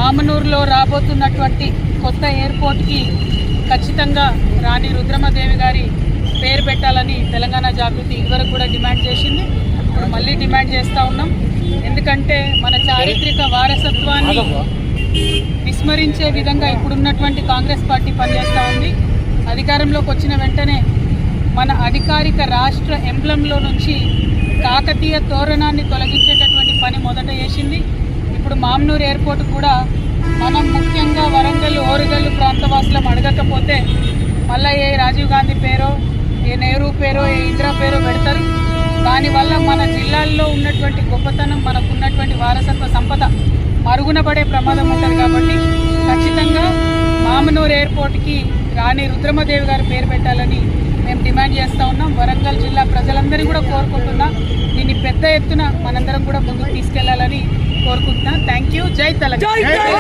మామనూరులో రాబోతున్నటువంటి కొత్త ఎయిర్పోర్ట్కి ఖచ్చితంగా రాణి రుద్రమదేవి గారి పేరు పెట్టాలని తెలంగాణ జాగృతి ఇదివరకు కూడా డిమాండ్ చేసింది. ఇప్పుడు మళ్ళీ డిమాండ్ చేస్తూ ఉన్నాం. ఎందుకంటే మన చారిత్రక వారసత్వాన్ని విస్మరించే విధంగా ఇప్పుడున్నటువంటి కాంగ్రెస్ పార్టీ పనిచేస్తూ ఉంది. అధికారంలోకి వచ్చిన వెంటనే మన అధికారిక రాష్ట్ర ఎంబ్లంలో నుంచి కాకతీయ తోరణాన్ని తొలగించేటటువంటి పని మొదట చేసింది. ఇప్పుడు మామనూరు ఎయిర్పోర్ట్ కూడా మనం ముఖ్యంగా వరంగల్ ఓరుగల్లు ప్రాంతవాసులం అడగకపోతే మళ్ళీ ఏ రాజీవ్ గాంధీ పేరో ఏ నెహ్రూ పేరో ఏ ఇందిరా పేరో పెడతారు. దానివల్ల మన జిల్లాల్లో ఉన్నటువంటి గొప్పతనం మనకున్నటువంటి వారసత్వ సంపద మరుగున పడే ప్రమాదం ఉంటుంది. కాబట్టి ఖచ్చితంగా మామనూరు ఎయిర్పోర్ట్కి రాణి రుద్రమదేవి గారి పేరు పెట్టాలని మేము డిమాండ్ చేస్తూ ఉన్నాం. వరంగల్ జిల్లా ప్రజలందరినీ కూడా కోరుకుంటున్నాం. దీన్ని పెద్ద ఎత్తున మనందరం కూడా ముందుకు తీసుకెళ్లాలని కోరుకుంటున్నాం. Thank you. జై తెలంగాణ.